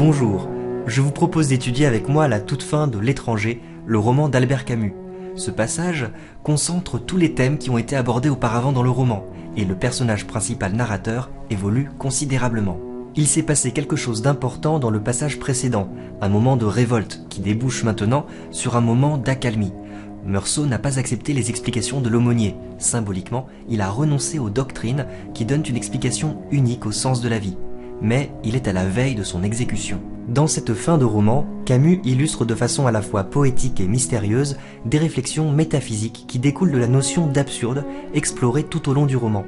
Bonjour, je vous propose d'étudier avec moi à la toute fin de L'Étranger, le roman d'Albert Camus. Ce passage concentre tous les thèmes qui ont été abordés auparavant dans le roman, et le personnage principal narrateur évolue considérablement. Il s'est passé quelque chose d'important dans le passage précédent, un moment de révolte qui débouche maintenant sur un moment d'accalmie. Meursault n'a pas accepté les explications de l'aumônier. Symboliquement, il a renoncé aux doctrines qui donnent une explication unique au sens de la vie. Mais il est à la veille de son exécution. Dans cette fin de roman, Camus illustre de façon à la fois poétique et mystérieuse des réflexions métaphysiques qui découlent de la notion d'absurde explorée tout au long du roman.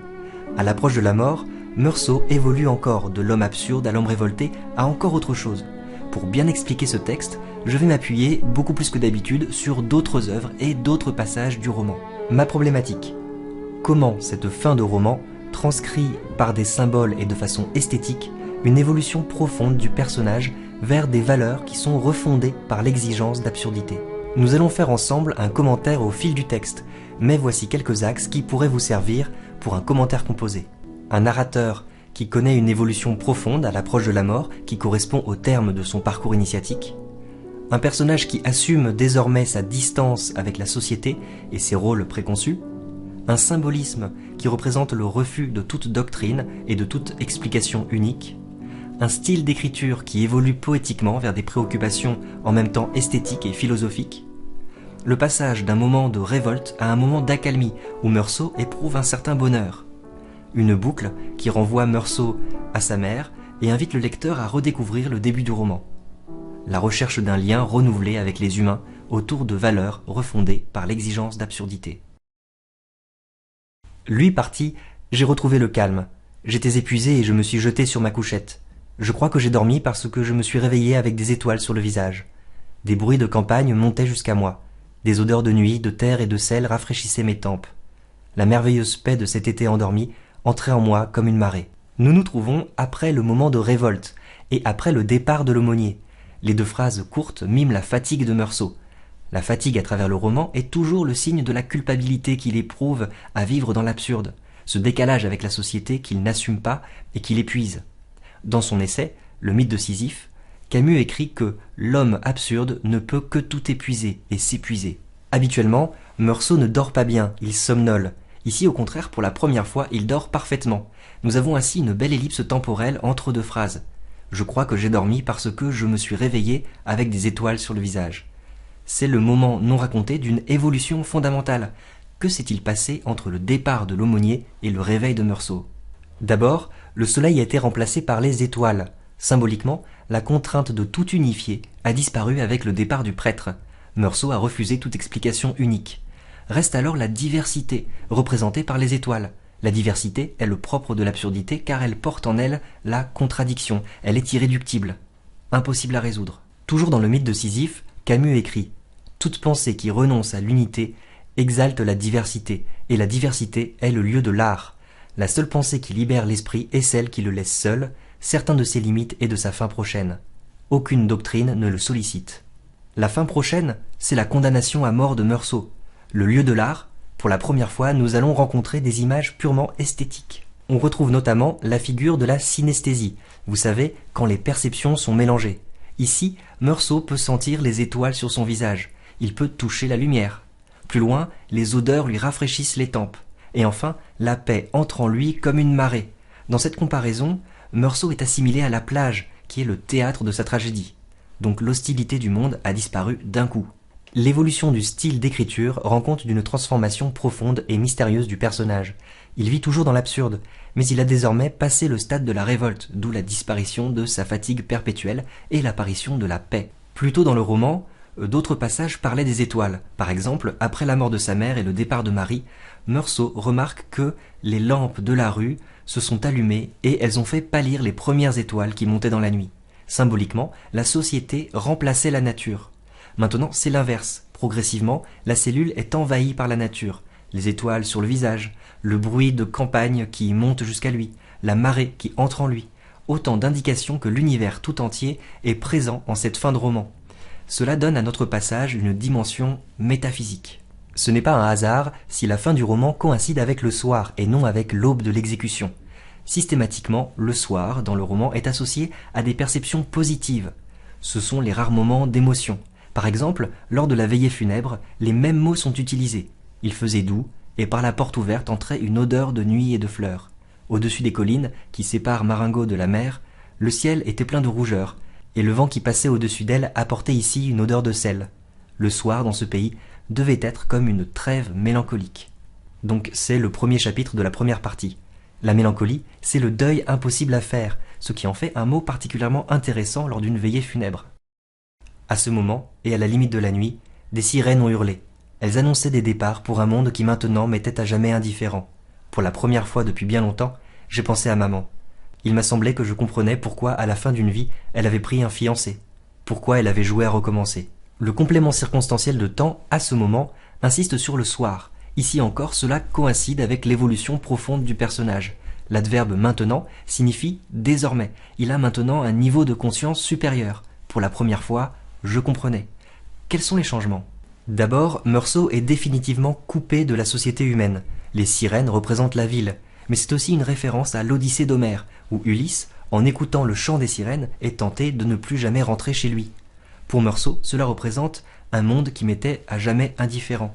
À l'approche de la mort, Meursault évolue encore de l'homme absurde à l'homme révolté à encore autre chose. Pour bien expliquer ce texte, je vais m'appuyer, beaucoup plus que d'habitude, sur d'autres œuvres et d'autres passages du roman. Ma problématique. Comment cette fin de roman transcrit par des symboles et de façon esthétique une évolution profonde du personnage vers des valeurs qui sont refondées par l'exigence d'absurdité. Nous allons faire ensemble un commentaire au fil du texte, mais voici quelques axes qui pourraient vous servir pour un commentaire composé. Un narrateur qui connaît une évolution profonde à l'approche de la mort qui correspond au terme de son parcours initiatique. Un personnage qui assume désormais sa distance avec la société et ses rôles préconçus. Un symbolisme qui représente le refus de toute doctrine et de toute explication unique. Un style d'écriture qui évolue poétiquement vers des préoccupations en même temps esthétiques et philosophiques. Le passage d'un moment de révolte à un moment d'accalmie où Meursault éprouve un certain bonheur. Une boucle qui renvoie Meursault à sa mère et invite le lecteur à redécouvrir le début du roman. La recherche d'un lien renouvelé avec les humains autour de valeurs refondées par l'exigence d'absurdité. Lui parti, j'ai retrouvé le calme. J'étais épuisé et je me suis jeté sur ma couchette. Je crois que j'ai dormi parce que je me suis réveillé avec des étoiles sur le visage. Des bruits de campagne montaient jusqu'à moi. Des odeurs de nuit, de terre et de sel rafraîchissaient mes tempes. La merveilleuse paix de cet été endormi entrait en moi comme une marée. Nous nous trouvons après le moment de révolte et après le départ de l'aumônier. Les deux phrases courtes miment la fatigue de Meursault. La fatigue à travers le roman est toujours le signe de la culpabilité qu'il éprouve à vivre dans l'absurde, ce décalage avec la société qu'il n'assume pas et qui l'épuise. Dans son essai, Le mythe de Sisyphe, Camus écrit que l'homme absurde ne peut que tout épuiser et s'épuiser. Habituellement, Meursault ne dort pas bien, il somnole. Ici, au contraire, pour la première fois, il dort parfaitement. Nous avons ainsi une belle ellipse temporelle entre deux phrases. Je crois que j'ai dormi parce que je me suis réveillé avec des étoiles sur le visage. C'est le moment non raconté d'une évolution fondamentale. Que s'est-il passé entre le départ de l'aumônier et le réveil de Meursault ? D'abord, le soleil a été remplacé par les étoiles. Symboliquement, la contrainte de tout unifier a disparu avec le départ du prêtre. Meursault a refusé toute explication unique. Reste alors la diversité, représentée par les étoiles. La diversité est le propre de l'absurdité car elle porte en elle la contradiction, elle est irréductible, impossible à résoudre. Toujours dans le mythe de Sisyphe, Camus écrit « Toute pensée qui renonce à l'unité exalte la diversité, et la diversité est le lieu de l'art. La seule pensée qui libère l'esprit est celle qui le laisse seul, certain de ses limites et de sa fin prochaine. Aucune doctrine ne le sollicite. » La fin prochaine, c'est la condamnation à mort de Meursault. Le lieu de l'art, pour la première fois, nous allons rencontrer des images purement esthétiques. On retrouve notamment la figure de la synesthésie, vous savez, quand les perceptions sont mélangées. Ici, Meursault peut sentir les étoiles sur son visage, il peut toucher la lumière. Plus loin, les odeurs lui rafraîchissent les tempes. Et enfin, la paix entre en lui comme une marée. Dans cette comparaison, Meursault est assimilé à la plage, qui est le théâtre de sa tragédie. Donc l'hostilité du monde a disparu d'un coup. L'évolution du style d'écriture rend compte d'une transformation profonde et mystérieuse du personnage. Il vit toujours dans l'absurde, mais il a désormais passé le stade de la révolte, d'où la disparition de sa fatigue perpétuelle et l'apparition de la paix. Plus tôt dans le roman, d'autres passages parlaient des étoiles. Par exemple, après la mort de sa mère et le départ de Marie, Meursault remarque que les lampes de la rue se sont allumées et elles ont fait pâlir les premières étoiles qui montaient dans la nuit. Symboliquement, la société remplaçait la nature. Maintenant, c'est l'inverse. Progressivement, la cellule est envahie par la nature. Les étoiles sur le visage, le bruit de campagne qui monte jusqu'à lui, la marée qui entre en lui. Autant d'indications que l'univers tout entier est présent en cette fin de roman. Cela donne à notre passage une dimension métaphysique. Ce n'est pas un hasard si la fin du roman coïncide avec le soir et non avec l'aube de l'exécution. Systématiquement, le soir, dans le roman, est associé à des perceptions positives. Ce sont les rares moments d'émotion. Par exemple, lors de la veillée funèbre, les mêmes mots sont utilisés. Il faisait doux, et par la porte ouverte entrait une odeur de nuit et de fleurs. Au-dessus des collines, qui séparent Marengo de la mer, le ciel était plein de rougeur, et le vent qui passait au-dessus d'elle apportait ici une odeur de sel. Le soir, dans ce pays, devait être comme une trêve mélancolique. Donc c'est le premier chapitre de la première partie. La mélancolie, c'est le deuil impossible à faire, ce qui en fait un mot particulièrement intéressant lors d'une veillée funèbre. À ce moment, et à la limite de la nuit, des sirènes ont hurlé. Elles annonçaient des départs pour un monde qui maintenant m'était à jamais indifférent. Pour la première fois depuis bien longtemps, j'ai pensé à maman. Il m'a semblé que je comprenais pourquoi, à la fin d'une vie, elle avait pris un fiancé. Pourquoi elle avait joué à recommencer. Le complément circonstanciel de temps, à ce moment, insiste sur le soir. Ici encore, cela coïncide avec l'évolution profonde du personnage. L'adverbe maintenant signifie désormais. Il a maintenant un niveau de conscience supérieur. Pour la première fois, je comprenais. Quels sont les changements ? D'abord, Meursault est définitivement coupé de la société humaine. Les sirènes représentent la ville, mais c'est aussi une référence à l'Odyssée d'Homère, où Ulysse, en écoutant le chant des sirènes, est tenté de ne plus jamais rentrer chez lui. Pour Meursault, cela représente un monde qui m'était à jamais indifférent.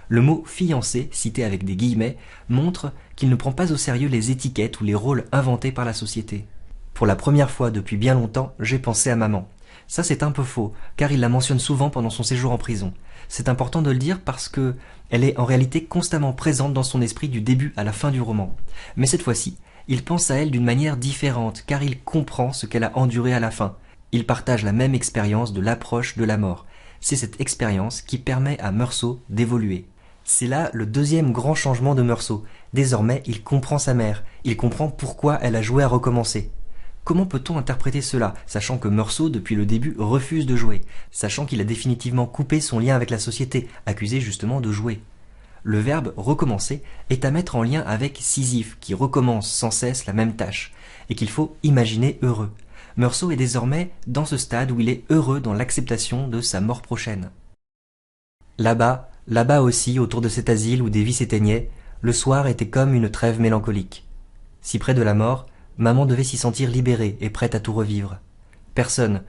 Le mot fiancé, cité avec des guillemets, montre qu'il ne prend pas au sérieux les étiquettes ou les rôles inventés par la société. Pour la première fois depuis bien longtemps, j'ai pensé à maman. Ça c'est un peu faux, car il la mentionne souvent pendant son séjour en prison. C'est important de le dire parce que elle est en réalité constamment présente dans son esprit du début à la fin du roman. Mais cette fois-ci, il pense à elle d'une manière différente, car il comprend ce qu'elle a enduré à la fin. Il partage la même expérience de l'approche de la mort. C'est cette expérience qui permet à Meursault d'évoluer. C'est là le deuxième grand changement de Meursault. Désormais, il comprend sa mère. Il comprend pourquoi elle a joué à recommencer. Comment peut-on interpréter cela, sachant que Meursault, depuis le début, refuse de jouer, sachant qu'il a définitivement coupé son lien avec la société, accusé justement de jouer. Le verbe recommencer est à mettre en lien avec Sisyphe, qui recommence sans cesse la même tâche, et qu'il faut imaginer heureux. Meursault est désormais dans ce stade où il est heureux dans l'acceptation de sa mort prochaine. Là-bas aussi, autour de cet asile où des vies s'éteignaient, le soir était comme une trêve mélancolique. Si près de la mort, maman devait s'y sentir libérée et prête à tout revivre. Personne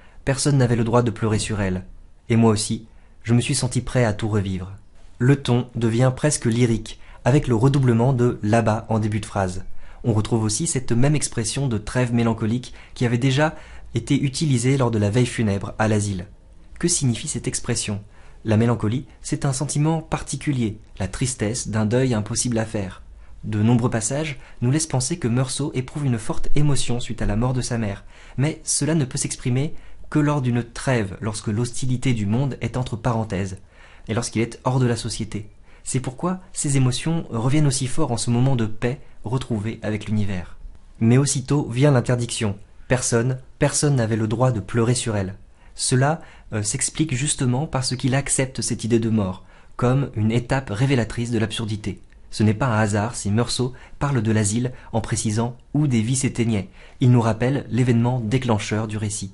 n'avait le droit de pleurer sur elle. Et moi aussi, je me suis senti prêt à tout revivre. Le ton devient presque lyrique, avec le redoublement de là-bas en début de phrase. On retrouve aussi cette même expression de trêve mélancolique qui avait déjà été utilisée lors de la veille funèbre à l'asile. Que signifie cette expression ? La mélancolie, c'est un sentiment particulier, la tristesse d'un deuil impossible à faire. De nombreux passages nous laissent penser que Meursault éprouve une forte émotion suite à la mort de sa mère, mais cela ne peut s'exprimer que lors d'une trêve, lorsque l'hostilité du monde est entre parenthèses, et lorsqu'il est hors de la société. C'est pourquoi ces émotions reviennent aussi fort en ce moment de paix retrouvé avec l'univers. Mais aussitôt vient l'interdiction. Personne n'avait le droit de pleurer sur elle. Cela s'explique justement parce qu'il accepte cette idée de mort, comme une étape révélatrice de l'absurdité. Ce n'est pas un hasard si Meursault parle de l'asile en précisant où des vies s'éteignaient. Il nous rappelle l'événement déclencheur du récit.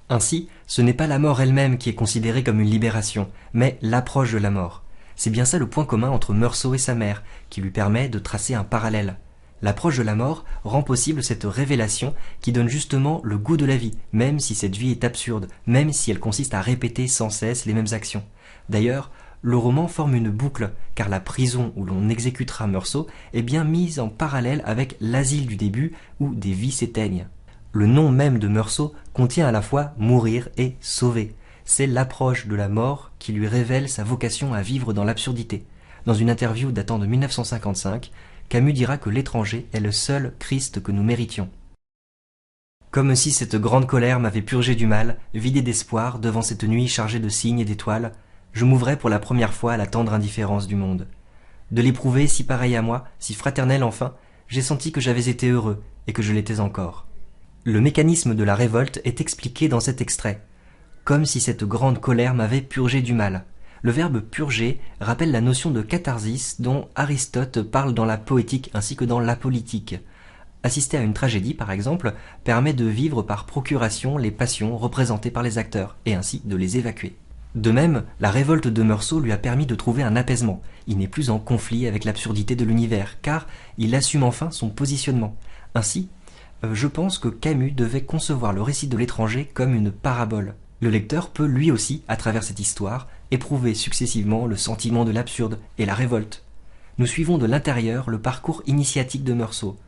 Ainsi, ce n'est pas la mort elle-même qui est considérée comme une libération, mais l'approche de la mort. C'est bien ça le point commun entre Meursault et sa mère, qui lui permet de tracer un parallèle. L'approche de la mort rend possible cette révélation qui donne justement le goût de la vie, même si cette vie est absurde, même si elle consiste à répéter sans cesse les mêmes actions. D'ailleurs, le roman forme une boucle, car la prison où l'on exécutera Meursault est bien mise en parallèle avec l'asile du début où des vies s'éteignent. Le nom même de Meursault contient à la fois mourir et sauver. C'est l'approche de la mort qui lui révèle sa vocation à vivre dans l'absurdité. Dans une interview datant de 1955, Camus dira que l'étranger est le seul Christ que nous méritions. Comme si cette grande colère m'avait purgé du mal, vidé d'espoir devant cette nuit chargée de signes et d'étoiles, je m'ouvrais pour la première fois à la tendre indifférence du monde. De l'éprouver si pareil à moi, si fraternel enfin, j'ai senti que j'avais été heureux et que je l'étais encore. Le mécanisme de la révolte est expliqué dans cet extrait. Comme si cette grande colère m'avait purgé du mal. Le verbe purger rappelle la notion de catharsis dont Aristote parle dans la poétique ainsi que dans la politique. Assister à une tragédie, par exemple, permet de vivre par procuration les passions représentées par les acteurs, et ainsi de les évacuer. De même, la révolte de Meursault lui a permis de trouver un apaisement. Il n'est plus en conflit avec l'absurdité de l'univers, car il assume enfin son positionnement. Ainsi, je pense que Camus devait concevoir le récit de l'étranger comme une parabole. Le lecteur peut lui aussi, à travers cette histoire, éprouver successivement le sentiment de l'absurde et la révolte. Nous suivons de l'intérieur le parcours initiatique de Meursault.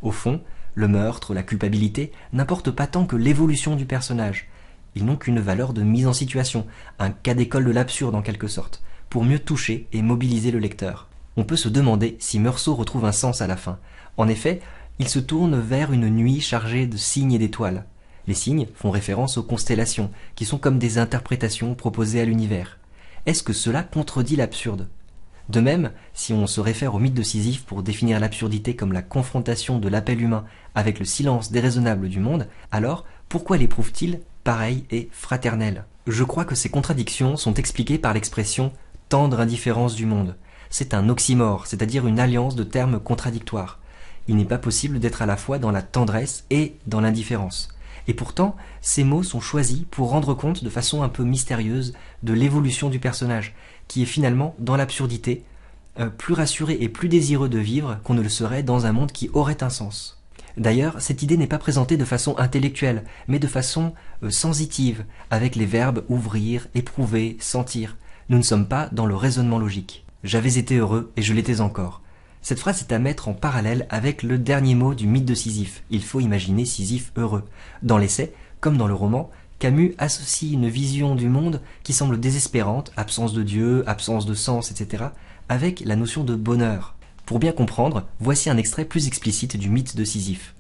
Au fond, le meurtre, la culpabilité n'importent pas tant que l'évolution du personnage. Ils n'ont qu'une valeur de mise en situation, un cas d'école de l'absurde en quelque sorte, pour mieux toucher et mobiliser le lecteur. On peut se demander si Meursault retrouve un sens à la fin. En effet, il se tourne vers une nuit chargée de signes et d'étoiles. Les signes font référence aux constellations, qui sont comme des interprétations proposées à l'univers. Est-ce que cela contredit l'absurde ? De même, si on se réfère au mythe de Sisyphe pour définir l'absurdité comme la confrontation de l'appel humain avec le silence déraisonnable du monde, alors pourquoi l'éprouve-t-il pareil et fraternel ? Je crois que ces contradictions sont expliquées par l'expression « tendre indifférence du monde ». C'est un oxymore, c'est-à-dire une alliance de termes contradictoires. Il n'est pas possible d'être à la fois dans la tendresse et dans l'indifférence. Et pourtant, ces mots sont choisis pour rendre compte de façon un peu mystérieuse de l'évolution du personnage, qui est finalement dans l'absurdité, plus rassuré et plus désireux de vivre qu'on ne le serait dans un monde qui aurait un sens. D'ailleurs, cette idée n'est pas présentée de façon intellectuelle, mais de façon sensitive, avec les verbes ouvrir, éprouver, sentir. Nous ne sommes pas dans le raisonnement logique. J'avais été heureux et je l'étais encore. Cette phrase est à mettre en parallèle avec le dernier mot du mythe de Sisyphe. Il faut imaginer Sisyphe heureux. Dans l'essai, comme dans le roman, Camus associe une vision du monde qui semble désespérante, absence de Dieu, absence de sens, etc., avec la notion de bonheur. Pour bien comprendre, voici un extrait plus explicite du mythe de Sisyphe.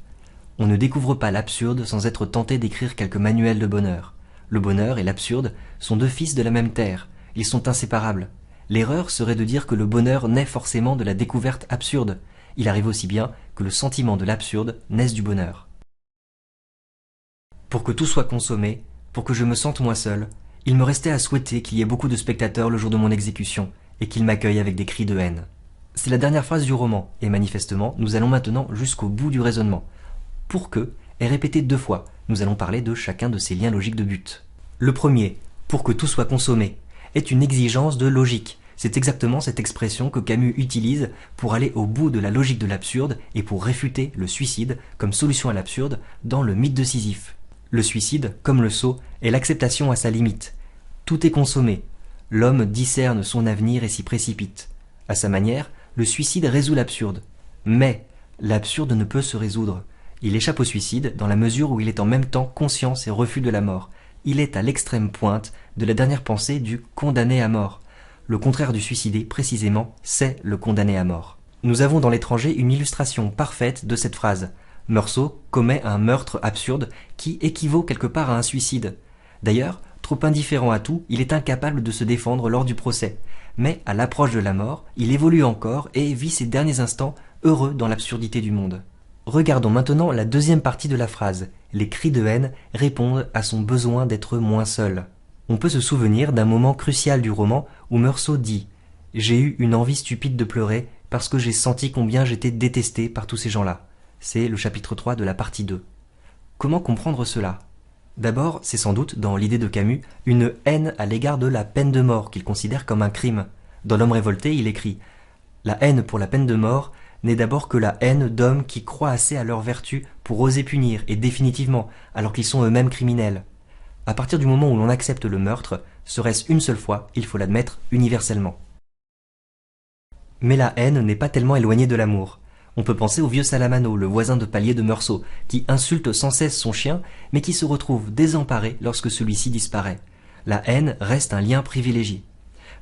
On ne découvre pas l'absurde sans être tenté d'écrire quelques manuels de bonheur. Le bonheur et l'absurde sont deux fils de la même terre. Ils sont inséparables. L'erreur serait de dire que le bonheur naît forcément de la découverte absurde. Il arrive aussi bien que le sentiment de l'absurde naisse du bonheur. Pour que tout soit consommé, pour que je me sente moins seul, il me restait à souhaiter qu'il y ait beaucoup de spectateurs le jour de mon exécution, et qu'ils m'accueillent avec des cris de haine. C'est la dernière phrase du roman, et manifestement, nous allons maintenant jusqu'au bout du raisonnement. Pour que est répété 2 fois, nous allons parler de chacun de ces liens logiques de but. Le premier, pour que tout soit consommé, est une exigence de logique. C'est exactement cette expression que Camus utilise pour aller au bout de la logique de l'absurde et pour réfuter le suicide comme solution à l'absurde dans le mythe de Sisyphe. Le suicide, comme le saut, est l'acceptation à sa limite. Tout est consommé. L'homme discerne son avenir et s'y précipite. À sa manière, le suicide résout l'absurde. Mais l'absurde ne peut se résoudre. Il échappe au suicide dans la mesure où il est en même temps conscience et refus de la mort. Il est à l'extrême pointe de la dernière pensée du condamné à mort. Le contraire du suicidé, précisément, c'est le condamné à mort. Nous avons dans l'étranger une illustration parfaite de cette phrase. Meursault commet un meurtre absurde qui équivaut quelque part à un suicide. D'ailleurs, trop indifférent à tout, il est incapable de se défendre lors du procès. Mais à l'approche de la mort, il évolue encore et vit ses derniers instants heureux dans l'absurdité du monde. Regardons maintenant la deuxième partie de la phrase. Les cris de haine répondent à son besoin d'être moins seul. On peut se souvenir d'un moment crucial du roman où Meursault dit « J'ai eu une envie stupide de pleurer parce que j'ai senti combien j'étais détesté par tous ces gens-là. » C'est le chapitre 3 de la partie 2. Comment comprendre cela ? D'abord, c'est sans doute, dans l'idée de Camus, une haine à l'égard de la peine de mort qu'il considère comme un crime. Dans L'Homme révolté, il écrit « La haine pour la peine de mort n'est d'abord que la haine d'hommes qui croient assez à leur vertu pour oser punir, et définitivement, alors qu'ils sont eux-mêmes criminels. À partir du moment où l'on accepte le meurtre, serait-ce une seule fois, il faut l'admettre, universellement. Mais la haine n'est pas tellement éloignée de l'amour. On peut penser au vieux Salamano, le voisin de palier de Meursault, qui insulte sans cesse son chien, mais qui se retrouve désemparé lorsque celui-ci disparaît. La haine reste un lien privilégié.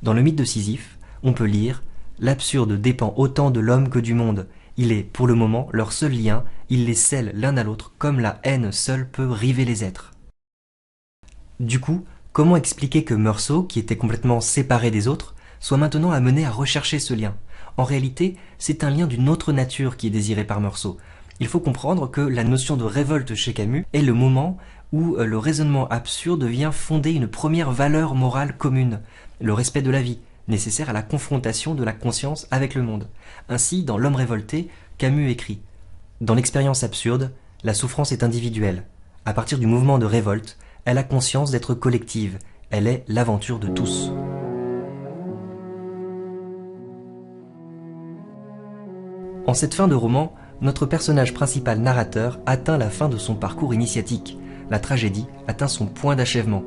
Dans le mythe de Sisyphe, on peut lire « L'absurde dépend autant de l'homme que du monde. Il est, pour le moment, leur seul lien, il les scelle l'un à l'autre comme la haine seule peut river les êtres. » Du coup, comment expliquer que Meursault, qui était complètement séparé des autres, soit maintenant amené à rechercher ce lien ? En réalité, c'est un lien d'une autre nature qui est désiré par Meursault. Il faut comprendre que la notion de révolte chez Camus est le moment où le raisonnement absurde vient fonder une première valeur morale commune, le respect de la vie, nécessaire à la confrontation de la conscience avec le monde. Ainsi, dans L'Homme révolté, Camus écrit « Dans l'expérience absurde, la souffrance est individuelle. À partir du mouvement de révolte, elle a conscience d'être collective, elle est l'aventure de tous. » En cette fin de roman, notre personnage principal narrateur atteint la fin de son parcours initiatique. La tragédie atteint son point d'achèvement.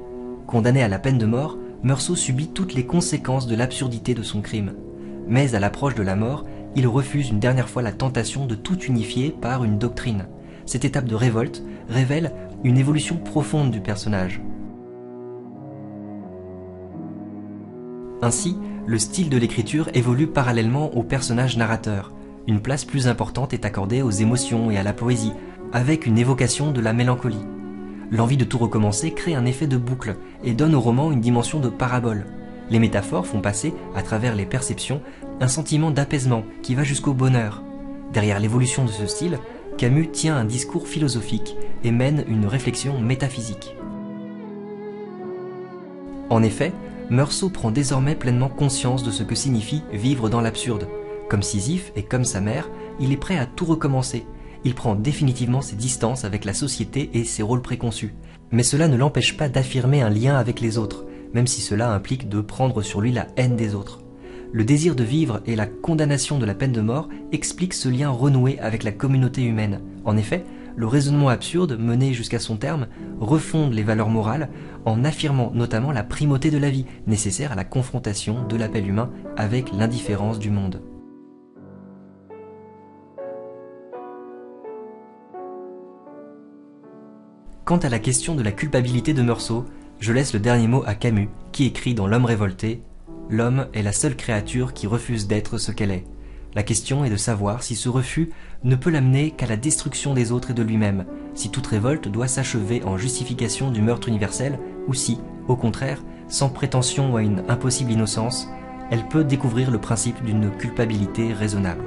Condamné à la peine de mort, Meursault subit toutes les conséquences de l'absurdité de son crime. Mais à l'approche de la mort, il refuse une dernière fois la tentation de tout unifier par une doctrine. Cette étape de révolte révèle une évolution profonde du personnage. Ainsi, le style de l'écriture évolue parallèlement au personnage narrateur. Une place plus importante est accordée aux émotions et à la poésie, avec une évocation de la mélancolie. L'envie de tout recommencer crée un effet de boucle et donne au roman une dimension de parabole. Les métaphores font passer, à travers les perceptions, un sentiment d'apaisement qui va jusqu'au bonheur. Derrière l'évolution de ce style, Camus tient un discours philosophique et mène une réflexion métaphysique. En effet, Meursault prend désormais pleinement conscience de ce que signifie vivre dans l'absurde. Comme Sisyphe et comme sa mère, il est prêt à tout recommencer. Il prend définitivement ses distances avec la société et ses rôles préconçus. Mais cela ne l'empêche pas d'affirmer un lien avec les autres, même si cela implique de prendre sur lui la haine des autres. Le désir de vivre et la condamnation de la peine de mort expliquent ce lien renoué avec la communauté humaine. En effet, le raisonnement absurde, mené jusqu'à son terme, refonde les valeurs morales en affirmant notamment la primauté de la vie, nécessaire à la confrontation de l'appel humain avec l'indifférence du monde. Quant à la question de la culpabilité de Meursault, je laisse le dernier mot à Camus, qui écrit dans L'Homme révolté « L'homme est la seule créature qui refuse d'être ce qu'elle est. La question est de savoir si ce refus ne peut l'amener qu'à la destruction des autres et de lui-même, si toute révolte doit s'achever en justification du meurtre universel, ou si, au contraire, sans prétention à une impossible innocence, elle peut découvrir le principe d'une culpabilité raisonnable. »